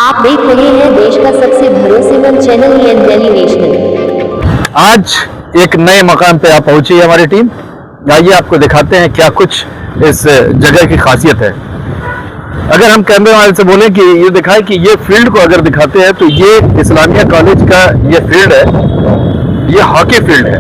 आप देख रहे हैं देश का सबसे भरोसेमंद चैनल दिल्ली नेशनल। आज एक नए मकाम पे आप पहुंची है हमारी टीम। आइए आपको दिखाते हैं क्या कुछ इस जगह की खासियत है। अगर हम कैमरे वाले से बोलें कि ये दिखाए कि ये फील्ड को अगर दिखाते हैं तो ये इस्लामिया कॉलेज का ये फील्ड है, ये हॉकी फील्ड है।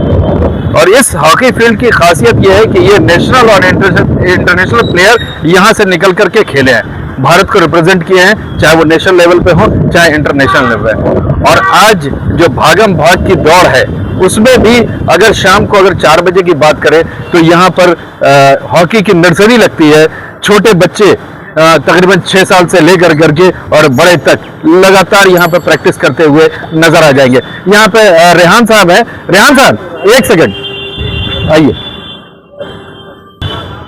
और इस हॉकी फील्ड की खासियत ये है कि ये नेशनल और इंटरनेशनल प्लेयर यहाँ से निकल करके खेले हैं, भारत को रिप्रेजेंट किए हैं, चाहे वो नेशनल लेवल पे हो चाहे इंटरनेशनल लेवल पे। और आज जो भागम भाग की दौड़ है उसमें भी अगर शाम को अगर 4 बजे की बात करें तो यहाँ पर हॉकी की नर्सरी लगती है। छोटे बच्चे तकरीबन 6 साल से लेकर करके और बड़े तक लगातार यहाँ पर प्रैक्टिस करते हुए नजर आ जाएंगे। यहाँ पे रेहान साहब है। रेहान साहब एक सेकंड आइए,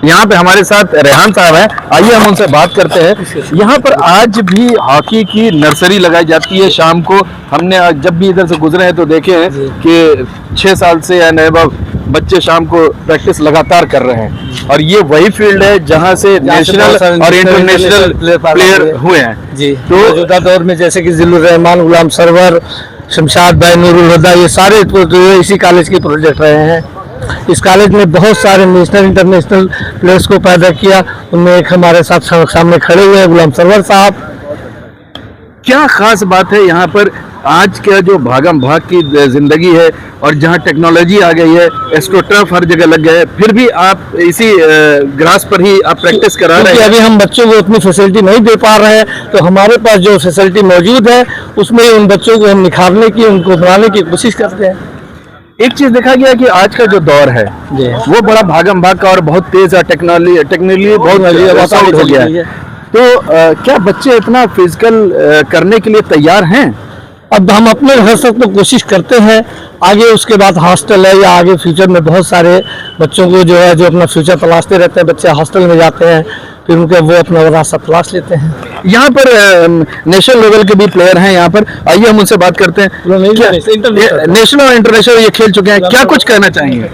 यहाँ पे हमारे साथ रेहान साहब हैं, आइए हम उनसे बात करते हैं। यहाँ पर आज भी हॉकी की नर्सरी लगाई जाती है। शाम को हमने जब भी इधर से गुजरे हैं तो देखे हैं कि 6 साल से या नए बच्चे शाम को प्रैक्टिस लगातार कर रहे हैं। और ये वही फील्ड है जहाँ से नेशनल और इंटरनेशनल प्लेयर हुए हैं जी। तो मौजूदा दौर में जैसे कि जिल्लुर रहमान, गुलाम सरवर, शमशाद भाई, नूरुल हुदा, ये सारे इसी कॉलेज के प्रोजेक्ट रहे हैं। इस कॉलेज में बहुत सारे नेशनल इंटरनेशनल प्लेयर्स को पैदा किया। उनमें एक हमारे साथ सामने खड़े हुए हैं गुलाम सरवर साहब। क्या खास बात है यहाँ पर? आज का जो भागम भाग की जिंदगी है और जहाँ टेक्नोलॉजी आ गई है, एस्ट्रोटर्फ हर जगह लग गया है, फिर भी आप इसी ग्रास पर ही आप प्रैक्टिस करा रहे हैं। अभी हम बच्चों को उतनी फैसिलिटी नहीं दे पा रहे हैं, तो हमारे पास जो फैसिलिटी मौजूद है उसमें उन बच्चों को हम निखारने की, उनको बनाने की कोशिश करते हैं। एक चीज देखा गया कि आज का जो दौर है वो बड़ा भागम भाग का और बहुत तेज टेक्नोलॉजी बहुत आसान हो गया है। तो क्या बच्चे इतना फिजिकल करने के लिए तैयार हैं? अब हम अपने घर से तो कोशिश करते हैं, आगे उसके बाद हॉस्टल है या आगे फ्यूचर में बहुत सारे बच्चों को जो है जो अपना फ्यूचर तलाशते रहते हैं, बच्चे हॉस्टल में जाते हैं, फिर उनके वो अपना रास्ता तलाश लेते हैं। यहाँ पर नेशनल लेवल के भी प्लेयर हैं यहाँ पर, आइए हम उनसे बात करते हैं। नेशनल और इंटरनेशनल ये खेल चुके हैं, क्या कुछ कहना चाहेंगे?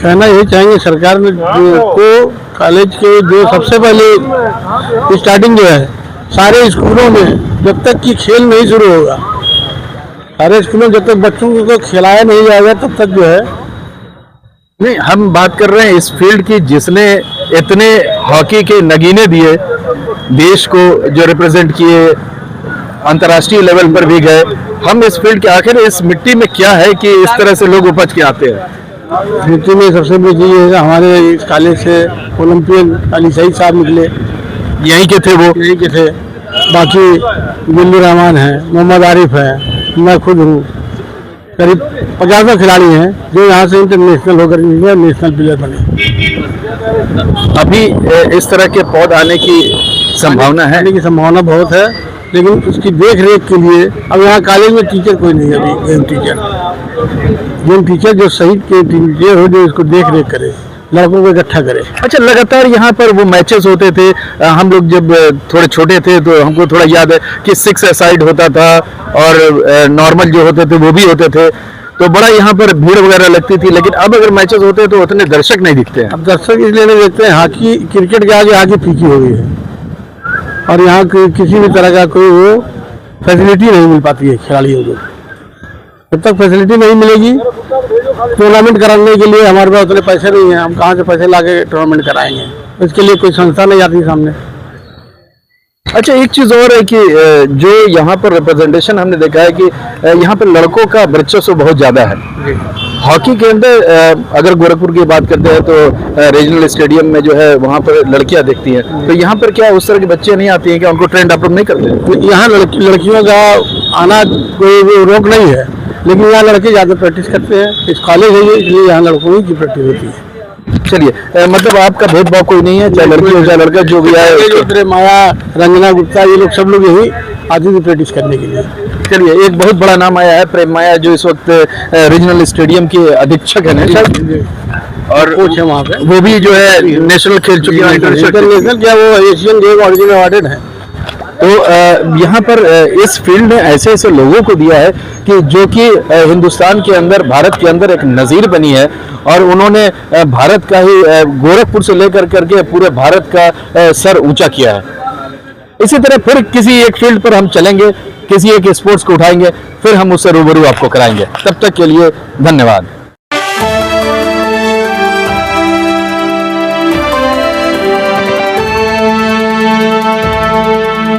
कहना यही चाहेंगे सरकार में को कॉलेज के जो सबसे पहले स्टार्टिंग जो है सारे स्कूलों में जब तक कि खेल नहीं शुरू होगा, सारे स्कूलों में जब तक बच्चों को खिलाया नहीं जाएगा तब तक जो है नहीं। हम बात कर रहे हैं इस फील्ड की जिसने इतने हॉकी के नगीने दिए, देश को जो रिप्रेजेंट किए, अंतर्राष्ट्रीय लेवल पर भी गए। हम इस फील्ड के आखिर इस मिट्टी में क्या है कि इस तरह से लोग उपज के आते हैं? मिट्टी में सबसे बड़ी चीज है हमारे इस कॉलेज से ओलंपियन अली सईद साहब निकले, यहीं के थे, वो यहीं के थे। बाकी जिल्लुर रहमान है, मोहम्मद आरिफ है, मैं खुद हूँ। करीब 50 खिलाड़ी हैं जो यहाँ से इंटरनेशनल होकर नेशनल प्लेयर बने। अभी इस तरह के पौध आने की संभावना है? आने की संभावना बहुत है, लेकिन उसकी देख रेख के लिए अब यहाँ कॉलेज में टीचर कोई नहीं है। अभी गेम टीचर जो सही के टीचर हो जो इसको देख रेख करे, लड़कों को इकट्ठा करे। अच्छा, लगातार यहाँ पर वो मैचेस होते थे। हम लोग जब थोड़े छोटे थे तो हमको थोड़ा याद है कि 6 साइड होता था और नॉर्मल जो होते थे वो भी होते थे, तो बड़ा यहाँ पर भीड़ वगैरह लगती थी। लेकिन अब अगर मैचेस होते हैं तो उतने दर्शक नहीं दिखते हैं। अब दर्शक इसलिए नहीं देखते हैं, हॉकी क्रिकेट के आगे हॉकी फीकी हो गई है और यहाँ किसी भी तरह का कोई वो फैसिलिटी नहीं मिल पाती है खिलाड़ियों को। जब तक फैसिलिटी नहीं मिलेगी, टूर्नामेंट कराने के लिए हमारे पास उतने पैसे नहीं हैं, हम कहाँ से पैसे ला के टूर्नामेंट कराएंगे? इसके लिए कोई संस्था नहीं आती सामने। अच्छा, एक चीज और है कि जो यहाँ पर रिप्रेजेंटेशन हमने देखा है कि यहाँ पर लड़कों का वर्चस्व बहुत ज्यादा है हॉकी के अंदर। अगर गोरखपुर की बात करते हैं तो रीजनल स्टेडियम में जो है वहाँ पर लड़कियाँ दिखती हैं, तो यहाँ पर क्या उस तरह के बच्चे नहीं आती हैं कि उनको ट्रेंड अप्रूव नहीं करते? यहाँ लड़कियों का आना कोई रोक नहीं है, लेकिन यहाँ लड़के ज़्यादा प्रैक्टिस करते हैं। इस कॉलेज है इसलिए यहाँ लड़कों की प्रैक्टिस होती है। चलिए, मतलब आपका भेदभाव कोई नहीं है, चाहे लड़की हो चाहे लड़का, जो भी आए। माया, रंजना गुप्ता, ये लोग सब लोग यही आते थे प्रैक्टिस करने के लिए। चलिए, एक बहुत बड़ा नाम आया है प्रेम माया, जो इस वक्त रीजनल स्टेडियम के अधीक्षक है और कोच है वहाँ पे। वो भी जो है नेशनल खेल चुकी है, इंटरनेशनल क्या वो एशियन गेम ऑरिजिन अवार्डेड है। तो यहाँ पर इस फील्ड ने ऐसे ऐसे लोगों को दिया है कि जो कि हिंदुस्तान के अंदर, भारत के अंदर एक नज़ीर बनी है, और उन्होंने भारत का ही गोरखपुर से लेकर करके पूरे भारत का सर ऊंचा किया है। इसी तरह फिर किसी एक फील्ड पर हम चलेंगे, किसी एक स्पोर्ट्स को उठाएंगे, फिर हम उससे रूबरू आपको कराएंगे। तब तक के लिए धन्यवाद।